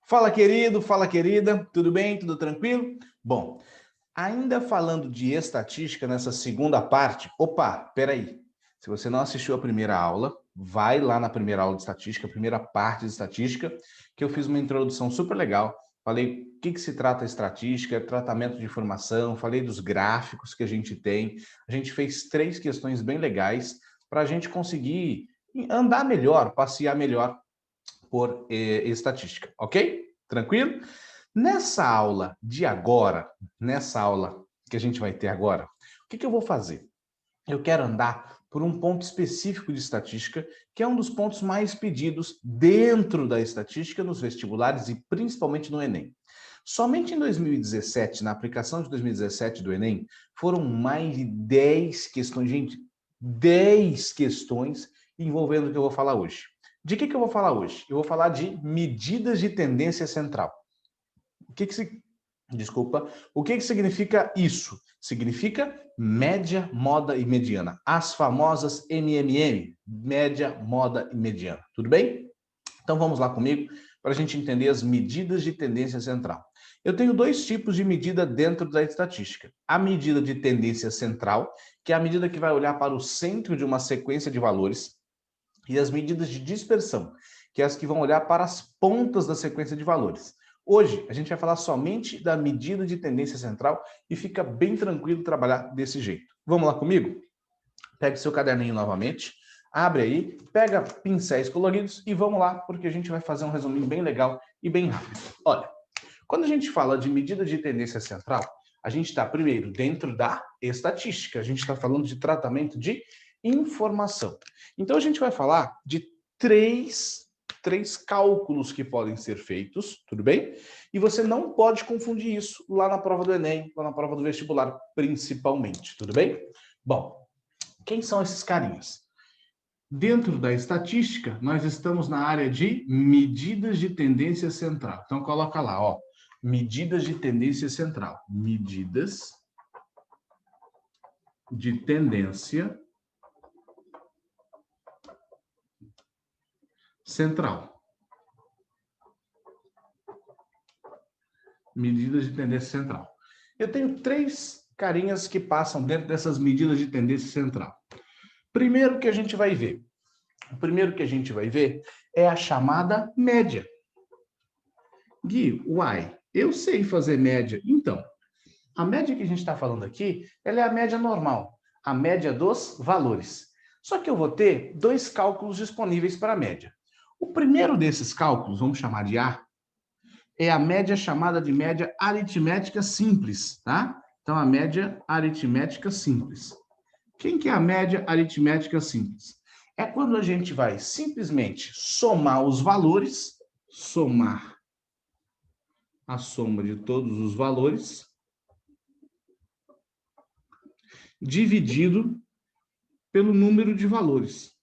Fala, querido, fala, querida, tudo bem? Tudo tranquilo? Bom, ainda falando de estatística nessa segunda parte, peraí. Se você não assistiu a primeira aula, vai lá na primeira aula de estatística, a primeira parte de estatística, que eu fiz uma introdução super legal. Falei o que se trata a estatística, tratamento de informação, falei dos gráficos que a gente tem. A gente fez 3 questões bem legais para a gente conseguir andar melhor, passear melhor por estatística, ok? Tranquilo? Nessa aula de agora, nessa aula que a gente vai ter agora, o que eu vou fazer? Eu quero andar por um ponto específico de estatística, que é um dos pontos mais pedidos dentro da estatística nos vestibulares e principalmente no Enem. Somente em 2017, na aplicação de 2017 do Enem, foram mais de 10 questões, gente, 10 questões envolvendo o que eu vou falar hoje. De que eu vou falar hoje? Eu vou falar de medidas de tendência central. O que significa isso? Significa média, moda e mediana. As famosas MMM, média, moda e mediana. Tudo bem? Então vamos lá comigo para a gente entender as medidas de tendência central. Eu tenho 2 tipos de medida dentro da estatística. A medida de tendência central, que é a medida que vai olhar para o centro de uma sequência de valores, e as medidas de dispersão, que é as que vão olhar para as pontas da sequência de valores. Hoje, a gente vai falar somente da medida de tendência central e fica bem tranquilo trabalhar desse jeito. Vamos lá comigo? Pega o seu caderninho novamente, abre aí, pega pincéis coloridos e vamos lá, porque a gente vai fazer um resuminho bem legal e bem rápido. Olha, quando a gente fala de medida de tendência central, a gente está primeiro dentro da estatística, a gente está falando de tratamento de informação. Então a gente vai falar de três cálculos que podem ser feitos, tudo bem? E você não pode confundir isso lá na prova do Enem, lá na prova do vestibular, principalmente, tudo bem? Bom, quem são esses carinhas? Dentro da estatística, nós estamos na área de medidas de tendência central. Então coloca lá, ó, medidas de tendência central. Medidas de tendência central. Medidas de tendência central. Eu tenho 3 carinhas que passam dentro dessas medidas de tendência central. Primeiro que a gente vai ver. O primeiro que a gente vai ver é a chamada média. Gui, eu sei fazer média. Então, a média que a gente está falando aqui, ela é a média normal, a média dos valores. Só que eu vou ter 2 cálculos disponíveis para a média. O primeiro desses cálculos, vamos chamar de A, é a média chamada de média aritmética simples, tá? Então, a média aritmética simples. Quem que é a média aritmética simples? É quando a gente vai simplesmente somar os valores, somar a soma de todos os valores, dividido pelo número de valores.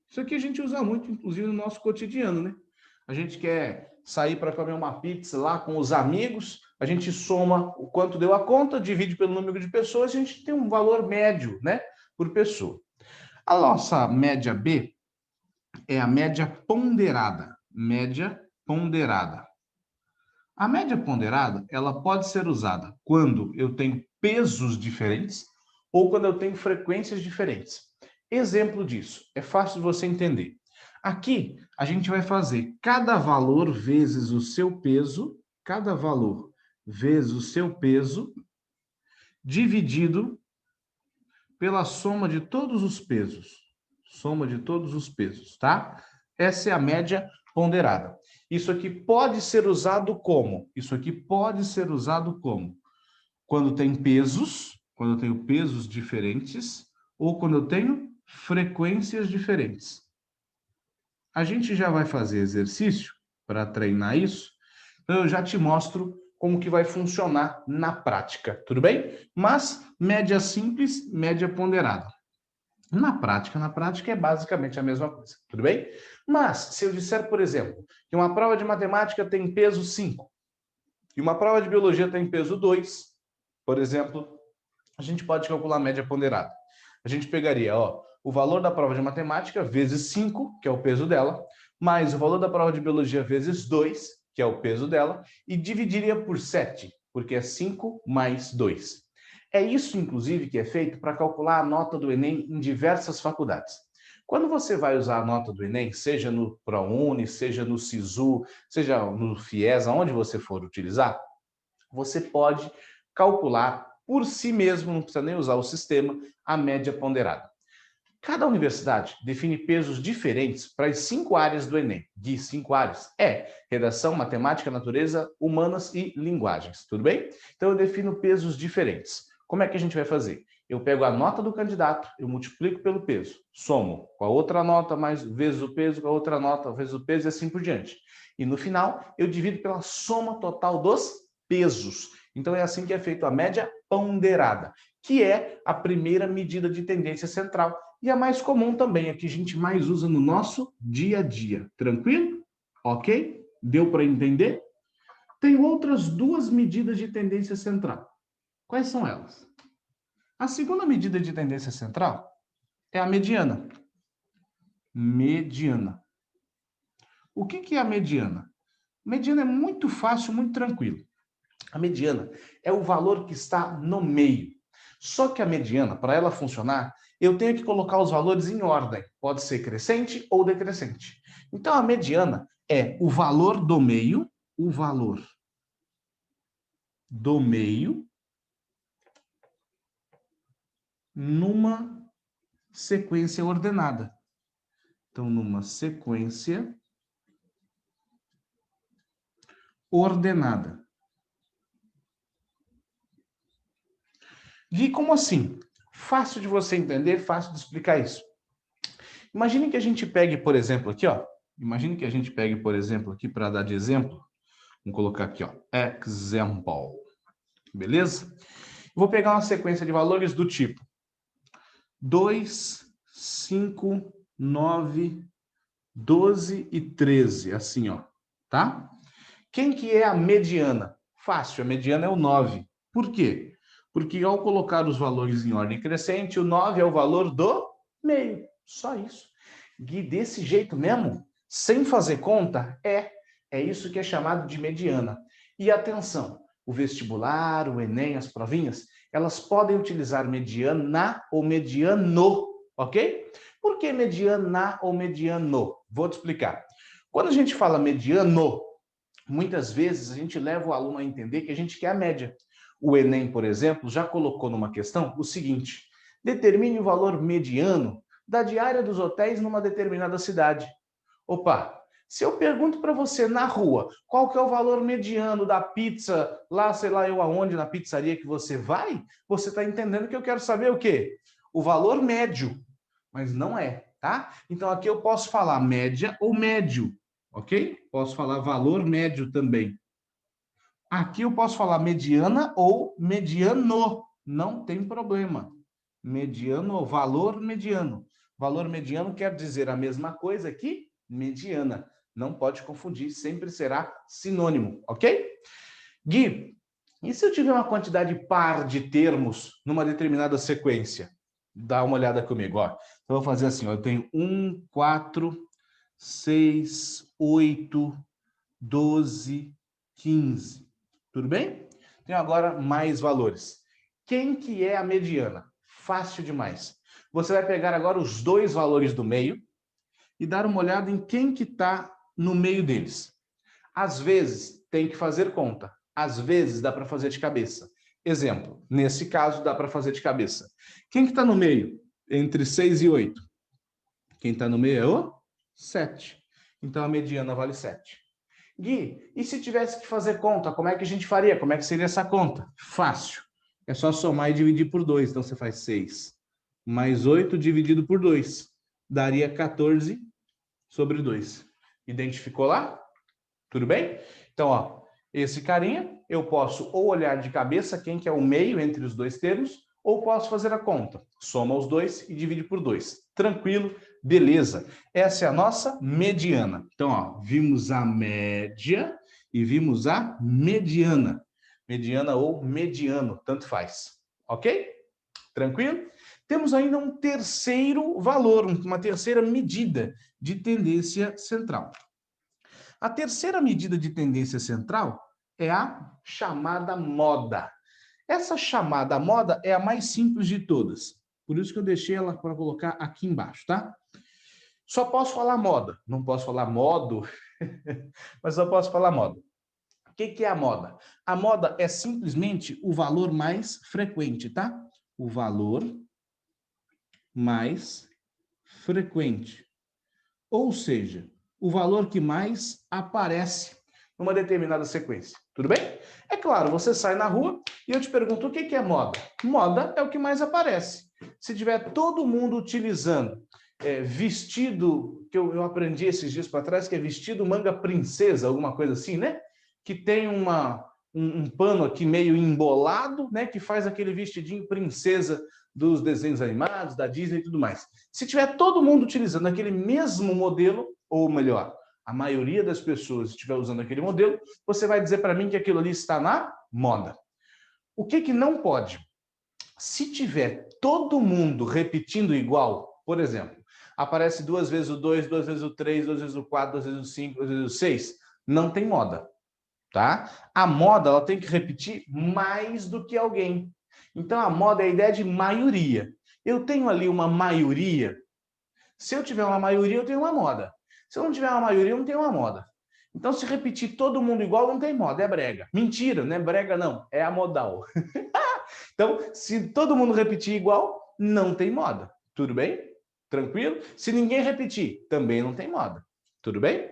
Isso aqui a gente usa muito, inclusive, no nosso cotidiano, né? A gente quer sair para comer uma pizza lá com os amigos, a gente soma o quanto deu a conta, divide pelo número de pessoas, a gente tem um valor médio, né, por pessoa. A nossa média B é a média ponderada. Média ponderada. A média ponderada, ela pode ser usada quando eu tenho pesos diferentes ou quando eu tenho frequências diferentes. Exemplo disso, é fácil de você entender. Aqui, a gente vai fazer cada valor vezes o seu peso, cada valor vezes o seu peso, dividido pela soma de todos os pesos. Soma de todos os pesos, tá? Essa é a média ponderada. Isso aqui pode ser usado como? Isso aqui pode ser usado como? Quando tem pesos, quando eu tenho pesos diferentes, ou quando eu tenho frequências diferentes. A gente já vai fazer exercício para treinar isso, então eu já te mostro como que vai funcionar na prática, tudo bem? Mas média simples, média ponderada. Na prática é basicamente a mesma coisa, tudo bem? Mas, se eu disser, por exemplo, que uma prova de matemática tem peso 5 e uma prova de biologia tem peso 2, por exemplo, a gente pode calcular a média ponderada. A gente pegaria, ó, o valor da prova de matemática vezes 5, que é o peso dela, mais o valor da prova de biologia vezes 2, que é o peso dela, e dividiria por 7, porque é 5 mais 2. É isso, inclusive, que é feito para calcular a nota do Enem em diversas faculdades. Quando você vai usar a nota do Enem, seja no ProUni, seja no SISU, seja no FIES, aonde você for utilizar, você pode calcular por si mesmo, não precisa nem usar o sistema, a média ponderada. Cada universidade define pesos diferentes para as 5 áreas do Enem. De 5 áreas redação, matemática, natureza, humanas e linguagens, tudo bem? Então eu defino pesos diferentes. Como é que a gente vai fazer? Eu pego a nota do candidato, eu multiplico pelo peso, somo com a outra nota mais vezes o peso, com a outra nota vezes o peso e assim por diante. E no final eu divido pela soma total dos pesos. Então é assim que é feita a média ponderada, que é a primeira medida de tendência central e a mais comum também, a que a gente mais usa no nosso dia a dia. Tranquilo? Ok? Deu para entender? Tem outras duas medidas de tendência central. Quais são elas? A segunda medida de tendência central é a mediana. Mediana. O que é a mediana? Mediana é muito fácil, muito tranquilo. A mediana é o valor que está no meio. Só que a mediana, para ela funcionar, eu tenho que colocar os valores em ordem. Pode ser crescente ou decrescente. Então, a mediana é o valor do meio, numa sequência ordenada. Então, numa sequência ordenada. E como assim? Fácil de você entender, fácil de explicar isso. Imagine que a gente pegue, por exemplo, aqui, ó. Imagine que a gente pegue, por exemplo, aqui para dar de exemplo. Vamos colocar aqui, ó. Example. Beleza? Vou pegar uma sequência de valores do tipo 2, 5, 9, 12 e 13. Assim, ó. Tá? Quem que é a mediana? Fácil, a mediana é o 9. Por quê? Porque ao colocar os valores em ordem crescente, o 9 é o valor do meio. Só isso. E desse jeito mesmo, sem fazer conta, é isso que é chamado de mediana. E atenção, o vestibular, o Enem, as provinhas, elas podem utilizar mediana ou mediano, ok? Por que mediana ou mediano? Vou te explicar. Quando a gente fala mediano, muitas vezes a gente leva o aluno a entender que a gente quer a média. O Enem, por exemplo, já colocou numa questão o seguinte: determine o valor mediano da diária dos hotéis numa determinada cidade. Opa, se eu pergunto para você na rua qual que é o valor mediano da pizza lá, sei lá eu aonde, na pizzaria que você vai, você está entendendo que eu quero saber o quê? O valor médio, mas não é, tá? Então aqui eu posso falar média ou médio, ok? Posso falar valor médio também. Aqui eu posso falar mediana ou mediano, não tem problema. Mediano, valor mediano. Valor mediano quer dizer a mesma coisa que mediana. Não pode confundir, sempre será sinônimo, ok? Gui, e se eu tiver uma quantidade par de termos numa determinada sequência? Dá uma olhada comigo, ó. Então, eu vou fazer assim, ó. Eu tenho 1, 4, 6, 8, 12, 15. Tudo bem? Tenho agora mais valores. Quem que é a mediana? Fácil demais. Você vai pegar agora os dois valores do meio e dar uma olhada em quem que está no meio deles. Às vezes, tem que fazer conta. Às vezes, dá para fazer de cabeça. Exemplo, nesse caso, dá para fazer de cabeça. Quem que está no meio? Entre 6 e 8. Quem está no meio é o 7. Então, a mediana vale 7. Gui, e se tivesse que fazer conta, como é que a gente faria? Como é que seria essa conta? Fácil. É só somar e dividir por 2. Então, você faz 6 mais 8 dividido por 2. Daria 14 sobre 2. Identificou lá? Tudo bem? Então, ó, esse carinha, eu posso ou olhar de cabeça quem que é o meio entre os dois termos, ou posso fazer a conta. Soma os dois e divide por 2. Tranquilo? Beleza. Essa é a nossa mediana. Então, ó, vimos a média e vimos a mediana. Mediana ou mediano, tanto faz. Ok? Tranquilo? Temos ainda um terceiro valor, uma terceira medida de tendência central. A terceira medida de tendência central é a chamada moda. Essa chamada moda é a mais simples de todas. Por isso que eu deixei ela para colocar aqui embaixo, tá? Só posso falar moda, não posso falar modo, mas só posso falar moda. O que é a moda? A moda é simplesmente o valor mais frequente, tá? O valor mais frequente. Ou seja, o valor que mais aparece numa determinada sequência. Tudo bem? É claro, você sai na rua e eu te pergunto o que é moda? Moda é o que mais aparece. Se tiver todo mundo utilizando vestido, que eu aprendi esses dias para trás, que é vestido manga princesa, alguma coisa assim, né? Que tem um pano aqui meio embolado, né? Que faz aquele vestidinho princesa dos desenhos animados, da Disney e tudo mais. Se tiver todo mundo utilizando aquele mesmo modelo, ou melhor, a maioria das pessoas estiver usando aquele modelo, você vai dizer para mim que aquilo ali está na moda. O que não pode? Se tiver todo mundo repetindo igual, por exemplo, aparece 2 vezes o 2, 2 vezes o 3, 2 vezes o 4, 2 vezes o 5, 2 vezes o 6, não tem moda, tá? A moda, ela tem que repetir mais do que alguém. Então, a moda é a ideia de maioria. Eu tenho ali uma maioria. Se eu tiver uma maioria, eu tenho uma moda. Se eu não tiver uma maioria, eu não tenho uma moda. Então, se repetir todo mundo igual, não tem moda, é brega. Mentira, não é brega, não. É a modal. Então, se todo mundo repetir igual, não tem moda. Tudo bem? Tranquilo? Se ninguém repetir, também não tem moda. Tudo bem?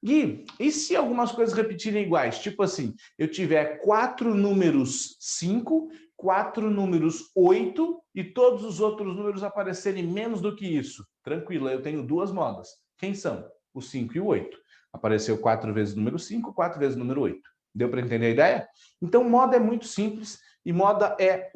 Gui, e se algumas coisas repetirem iguais? Tipo assim, eu tiver 4 números 5, 4 números 8 e todos os outros números aparecerem menos do que isso. Tranquilo, eu tenho 2 modas. Quem são? O 5 e o 8. Apareceu 4 vezes o número 5, 4 vezes o número 8. Deu para entender a ideia? Então, moda é muito simples e moda é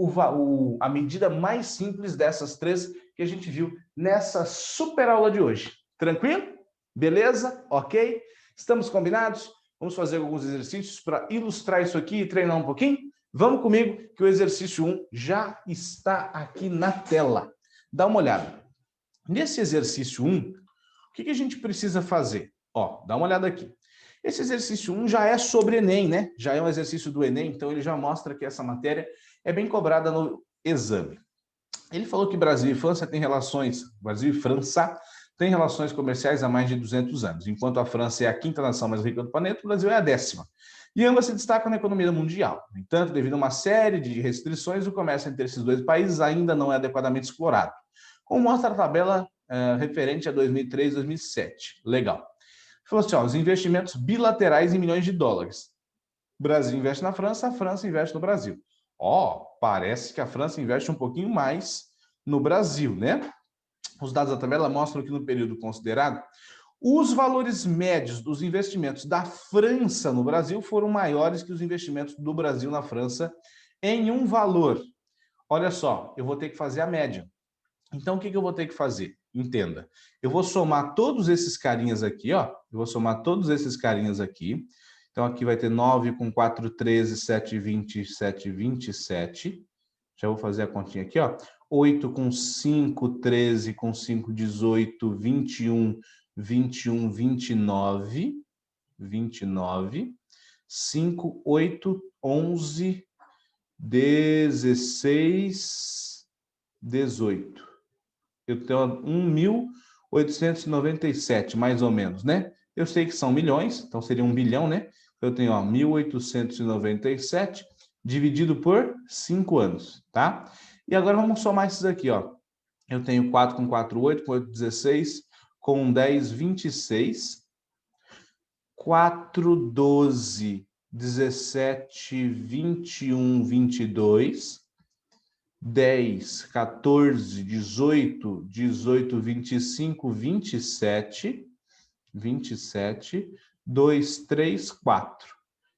a medida mais simples dessas 3 que a gente viu nessa super aula de hoje. Tranquilo? Beleza? Ok? Estamos combinados? Vamos fazer alguns exercícios para ilustrar isso aqui e treinar um pouquinho? Vamos comigo que o exercício 1 já está aqui na tela. Dá uma olhada. Nesse exercício 1, o que a gente precisa fazer? Ó, dá uma olhada aqui. Esse exercício 1 já é sobre Enem, né? Já é um exercício do Enem, então ele já mostra que essa matéria é bem cobrada no exame. Ele falou que Brasil e França têm relações, Brasil e França têm relações comerciais há mais de 200 anos. Enquanto a França é a 5ª nação mais rica do planeta, o Brasil é a 10ª. E ambas se destacam na economia mundial. No entanto, devido a uma série de restrições, o comércio entre esses 2 países ainda não é adequadamente explorado. Como mostra a tabela referente a 2003 e 2007. Legal. Falou assim, ó, os investimentos bilaterais em milhões de dólares. O Brasil investe na França, a França investe no Brasil. Ó, parece que a França investe um pouquinho mais no Brasil, né? Os dados da tabela mostram que no período considerado, os valores médios dos investimentos da França no Brasil foram maiores que os investimentos do Brasil na França em um valor. Olha só, eu vou ter que fazer a média. Então, o que eu vou ter que fazer? Entenda. Eu vou somar todos esses carinhas aqui, ó. Eu vou somar todos esses carinhas aqui. Então, aqui vai ter 9 com 4, 13, 7, 20, 7, 27. Já vou fazer a continha aqui, ó. 8 com 5, 13 com 5, 18, 21, 21, 29. 29. 5, 8, 11, 16, 18. Eu tenho 1.897, mais ou menos, né? Eu sei que são milhões, então seria 1 bilhão, né? Eu tenho, ó, 1.897 dividido por 5 anos, tá? E agora vamos somar esses aqui, ó. Eu tenho 4 com 4, 8, com 8, 16, com 10, 26, 4, 12, 17, 21, 22, 10, 14, 18, 18, 25, 27, 27, 2, 3, 4.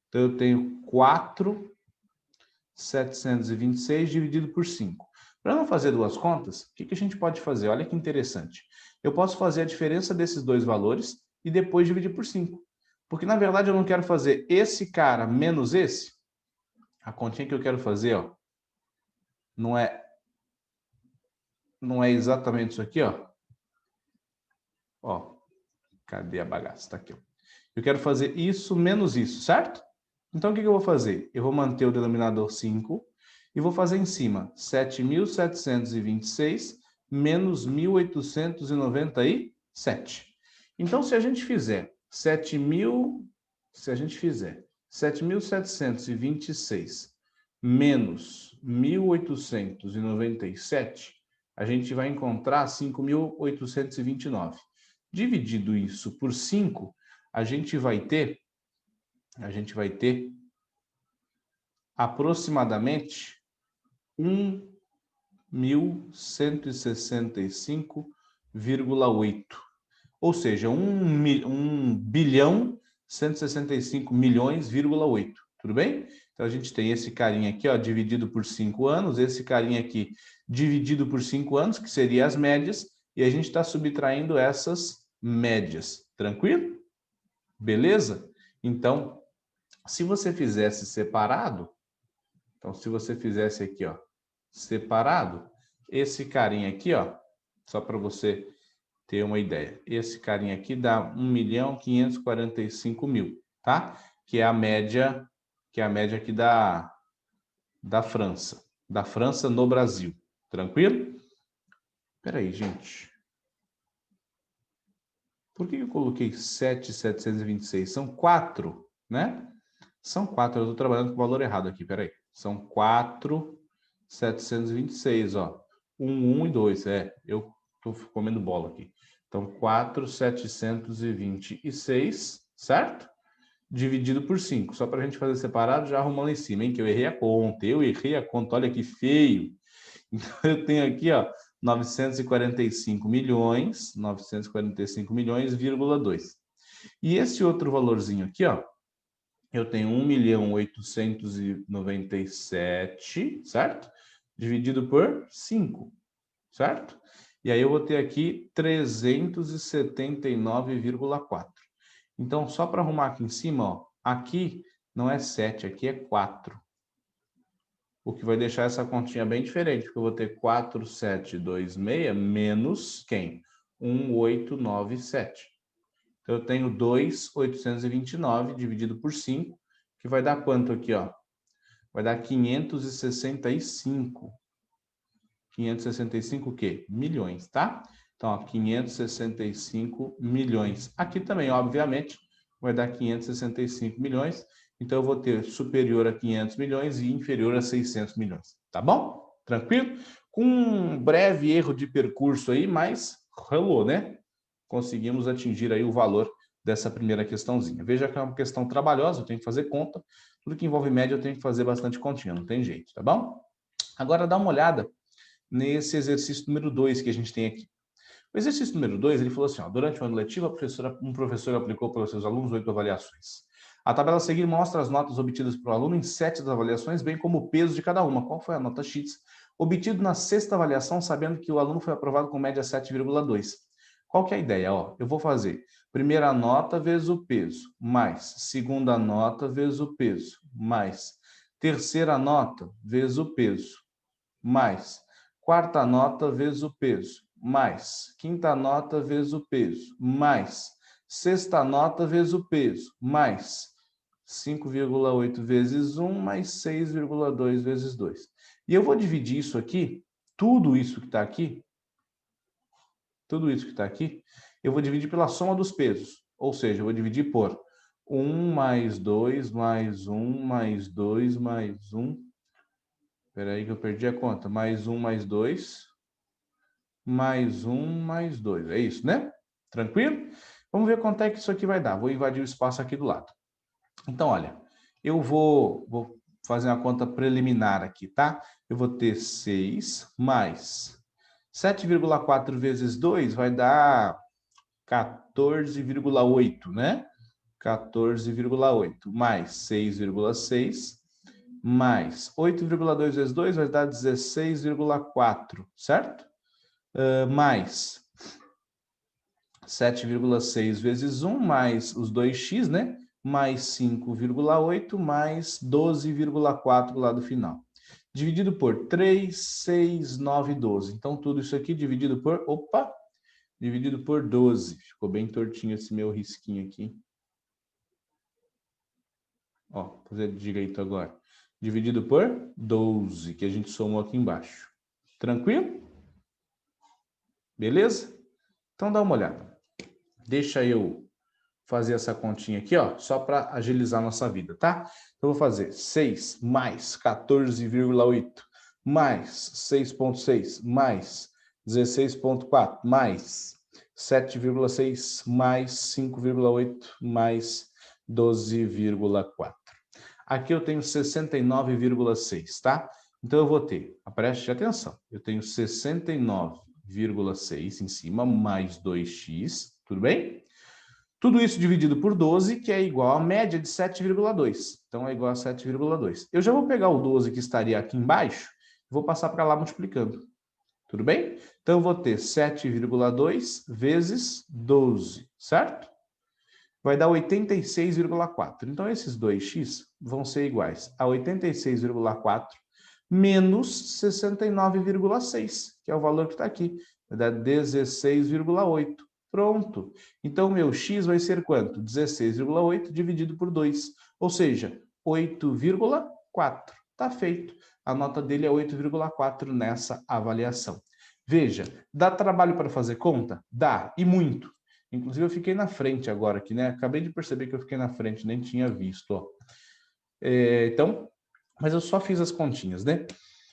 Então, eu tenho 4.726 dividido por 5. Para não fazer 2 contas, o que a gente pode fazer? Olha que interessante. Eu posso fazer a diferença desses 2 valores e depois dividir por 5. Porque, na verdade, eu não quero fazer esse cara menos esse. A continha que eu quero fazer, ó, não é não é exatamente isso aqui, ó. Ó, cadê a bagaça? Tá aqui, ó. Eu quero fazer isso menos isso, certo? Então, o que eu vou fazer? Eu vou manter o denominador 5 e vou fazer em cima 7.726 menos 1.897. Então, se a gente fizer 7.726 menos 1.897, a gente vai encontrar 5.829. Dividido isso por 5, a gente vai ter aproximadamente 1.165,8. Ou seja, 1.165.000.000,8. Tudo bem? Então, a gente tem esse carinha aqui, ó, dividido por 5 anos, esse carinha aqui dividido por 5 anos, que seria as médias, e a gente está subtraindo essas médias. Tranquilo? Beleza? Então, se você fizesse separado, então, se você fizesse aqui, ó, separado, esse carinha aqui, ó, só para você ter uma ideia, esse carinha aqui dá 1.545.000, tá? Que é a média aqui da França no Brasil. Tranquilo? Peraí, gente. Por que eu coloquei 7.726? São 4, né? São 4, eu estou trabalhando com o valor errado aqui, peraí. São 4.726, ó. 1 e 2, eu estou comendo bola aqui. Então, 4.726, certo? Dividido por 5. Só para a gente fazer separado, já arrumando em cima, hein? Que eu errei a conta. Olha que feio. Então, eu tenho aqui, ó, 945.945.000,2. E esse outro valorzinho aqui, ó, eu tenho 1.897.000, certo? Dividido por 5, certo? E aí eu vou ter aqui 379,4. Então, só para arrumar aqui em cima, ó, aqui não é 7, aqui é 4. O que vai deixar essa continha bem diferente, porque eu vou ter 4.726 menos quem? 1.897. Então, eu tenho 2.829 dividido por 5, que vai dar quanto aqui, ó? Vai dar 565. 565 o quê? Milhões, tá? Então, ó, 565 milhões. Aqui também, obviamente, vai dar 565 milhões. Então, eu vou ter superior a 500 milhões e inferior a 600 milhões. Tá bom? Tranquilo? Com um breve erro de percurso aí, mas rolou, né? Conseguimos atingir aí o valor dessa primeira questãozinha. Veja que é uma questão trabalhosa, eu tenho que fazer conta. Tudo que envolve média, eu tenho que fazer bastante continha, não tem jeito, tá bom? Agora, dá uma olhada nesse exercício número 2 que a gente tem aqui. O exercício número 2, ele falou assim, ó, durante o ano letivo, um professor aplicou para os seus alunos 8 avaliações. A tabela a seguir mostra as notas obtidas pelo aluno em 7 das avaliações, bem como o peso de cada uma. Qual foi a nota X obtido na sexta avaliação, sabendo que o aluno foi aprovado com média 7,2? Qual que é a ideia? Ó, eu vou fazer primeira nota vezes o peso, mais segunda nota vezes o peso, mais terceira nota vezes o peso, mais quarta nota vezes o peso, mais quinta nota vezes o peso, mais sexta nota vezes o peso, mais 5,8 vezes 1, mais 6,2 vezes 2. E eu vou dividir isso aqui, tudo isso que está aqui, eu vou dividir pela soma dos pesos. Ou seja, eu vou dividir por 1 mais 2 mais 1 mais 2 mais 1. Espera aí que eu perdi a conta. Mais 1 mais 2 mais 1 mais 2. É isso, né? Tranquilo? Vamos ver quanto é que isso aqui vai dar. Vou invadir o espaço aqui do lado. Então, olha, eu vou fazer uma conta preliminar aqui, tá? Eu vou ter 6 mais 7,4 vezes 2 vai dar 14,8, né? 14,8 mais 6,6 mais 8,2 vezes 2 vai dar 16,4, certo? Mais 7,6 vezes 1 mais os 2x, né? Mais 5,8 mais 12,4 do lado final. dividido por 3, 6, 9, 12. Então, tudo isso aqui dividido por... Opa! Dividido por 12. Ficou bem tortinho esse meu risquinho aqui. Ó, vou fazer direito agora. Dividido por 12, que a gente somou aqui embaixo. Tranquilo? Beleza? Então, dá uma olhada. Deixa eu fazer essa continha aqui, ó, só para agilizar a nossa vida, tá? Então, eu vou fazer 6 mais 14,8 mais 6,6 mais 16,4 mais 7,6 mais 5,8 mais 12,4. Aqui eu tenho 69,6, tá? Então, eu vou ter, preste atenção, eu tenho 69,6 em cima, mais 2x, tudo bem? Tudo isso dividido por 12, que é igual à média de 7,2. Então, é igual a 7,2. Eu já vou pegar o 12 que estaria aqui embaixo e vou passar para lá multiplicando. Tudo bem? Então, eu vou ter 7,2 vezes 12, certo? Vai dar 86,4. Então, esses 2x vão ser iguais a 86,4 menos 69,6, que é o valor que está aqui. Vai dar 16,8. Pronto. Então, meu x vai ser quanto? 16,8 dividido por 2. Ou seja, 8,4. Está feito. A nota dele é 8,4 nessa avaliação. Veja, dá trabalho para fazer conta? Dá, e muito. Inclusive, eu fiquei na frente agora aqui, né? Acabei de perceber que eu fiquei na frente, nem tinha visto, ó. Então, mas eu só fiz as continhas, né?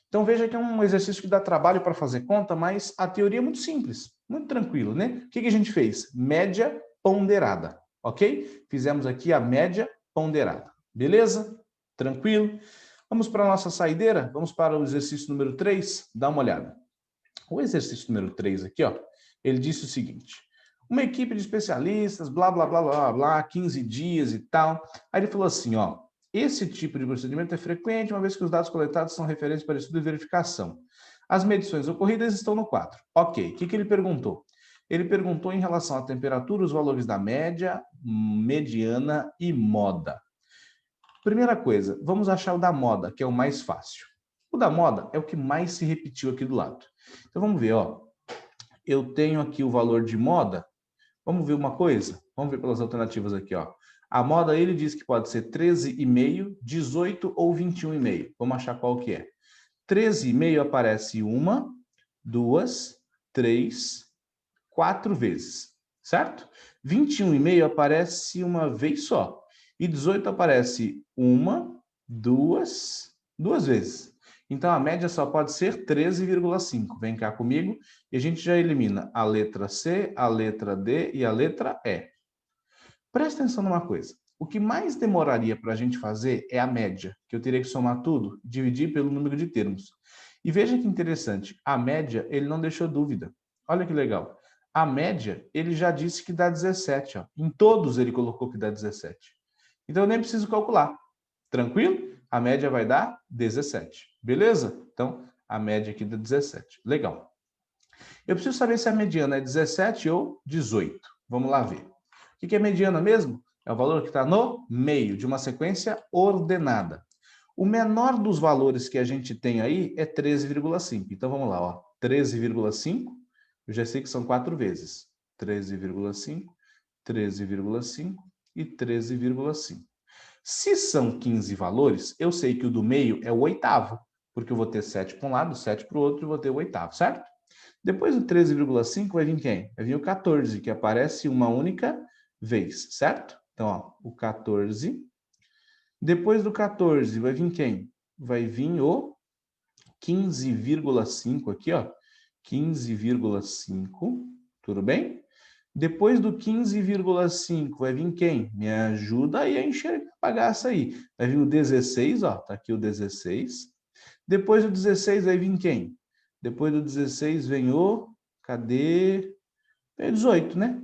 Então, veja que é um exercício que dá trabalho para fazer conta, mas a teoria é muito simples, muito tranquilo, né? O que a gente fez? Média ponderada, ok? Fizemos aqui a média ponderada, beleza? Tranquilo? Vamos para a nossa saideira? Vamos para o exercício número 3? Dá uma olhada. O exercício número 3 aqui, ó, ele disse o seguinte: uma equipe de especialistas, blá, blá, blá, blá, blá, 15 dias e tal. Aí ele falou assim, ó, esse tipo de procedimento é frequente, uma vez que os dados coletados são referentes para estudo e verificação. As medições ocorridas estão no quadro. Ok, o que ele perguntou? Ele perguntou em relação à temperatura, os valores da média, mediana e moda. Primeira coisa, vamos achar o da moda, que é o mais fácil. O da moda é o que mais se repetiu aqui do lado. Então vamos ver, ó. Eu tenho aqui o valor de moda. Vamos ver uma coisa? Vamos ver pelas alternativas aqui, ó. A moda, ele diz que pode ser 13,5, 18 ou 21,5. Vamos achar qual que é. 13,5 aparece 1, 2, 3, 4 vezes, certo? 21,5 aparece uma vez só. E 18 aparece 1, 2 vezes. Então, a média só pode ser 13,5. Vem cá comigo e a gente já elimina a letra C, a letra D e a letra E. Presta atenção numa coisa. O que mais demoraria para a gente fazer é a média, que eu teria que somar tudo, dividir pelo número de termos. E veja que interessante, a média, ele não deixou dúvida. Olha que legal. A média, ele já disse que dá 17. Ó. Em todos ele colocou que dá 17. Então, eu nem preciso calcular. Tranquilo? A média vai dar 17. Beleza? Então, a média aqui dá 17. Legal. Eu preciso saber se a mediana é 17 ou 18. Vamos lá ver. O que é mediana mesmo? É o valor que está no meio de uma sequência ordenada. O menor dos valores que a gente tem aí é 13,5. Então, vamos lá. Ó. 13,5, eu já sei que são 4 vezes. 13,5, 13,5 e 13,5. Se são 15 valores, eu sei que o do meio é o oitavo, porque eu vou ter 7 para um lado, 7 para o outro e vou ter o oitavo, certo? Depois do 13,5 vai vir quem? Vai vir o 14, que aparece uma única vez, certo? Então, ó, o 14. Depois do 14 vai vir quem? Vai vir o 15,5 aqui, ó. 15,5, tudo bem? Depois do 15,5 vai vir quem? Me ajuda aí a enxergar a bagaça aí. Vai vir o 16, ó, tá aqui o 16. Depois do 16 vai vir quem? Depois do 16 vem o... Cadê? Vem o 18, né?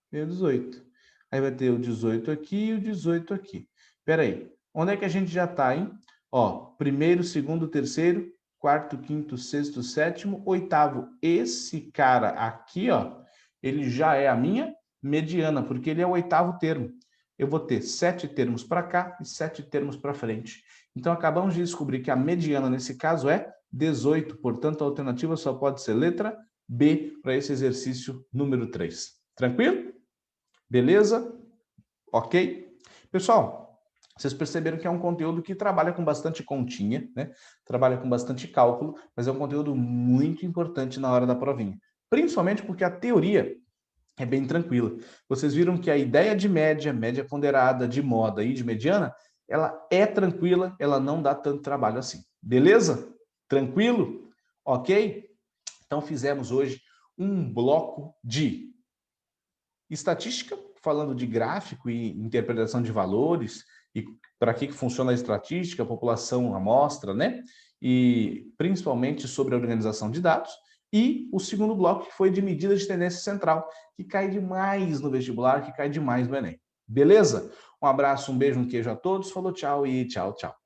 Vem o 18. Aí vai ter o 18 aqui e o 18 aqui. Espera aí. Onde é que a gente já tá, hein? Ó, primeiro, segundo, terceiro, quarto, quinto, sexto, sétimo, oitavo. Esse cara aqui, ó, ele já é a minha mediana, porque ele é o oitavo termo. eu vou ter 7 termos para cá e 7 termos para frente. Então, acabamos de descobrir que a mediana, nesse caso, é 18. Portanto, a alternativa só pode ser letra B para esse exercício número 3. Tranquilo? Beleza? Ok? Pessoal, vocês perceberam que é um conteúdo que trabalha com bastante continha, né? Trabalha com bastante cálculo, mas é um conteúdo muito importante na hora da provinha. Principalmente porque a teoria é bem tranquila. Vocês viram que a ideia de média, média ponderada, de moda e de mediana, ela é tranquila, ela não dá tanto trabalho assim. Beleza? Tranquilo? Ok? Então fizemos hoje um bloco de estatística, falando de gráfico e interpretação de valores, e para que funciona a estatística, a população, a amostra, né? E principalmente sobre a organização de dados. E o segundo bloco, que foi de medida de tendência central, que cai demais no vestibular, que cai demais no Enem. Beleza? Um abraço, um beijo, um queijo a todos. Falou, tchau e tchau, tchau.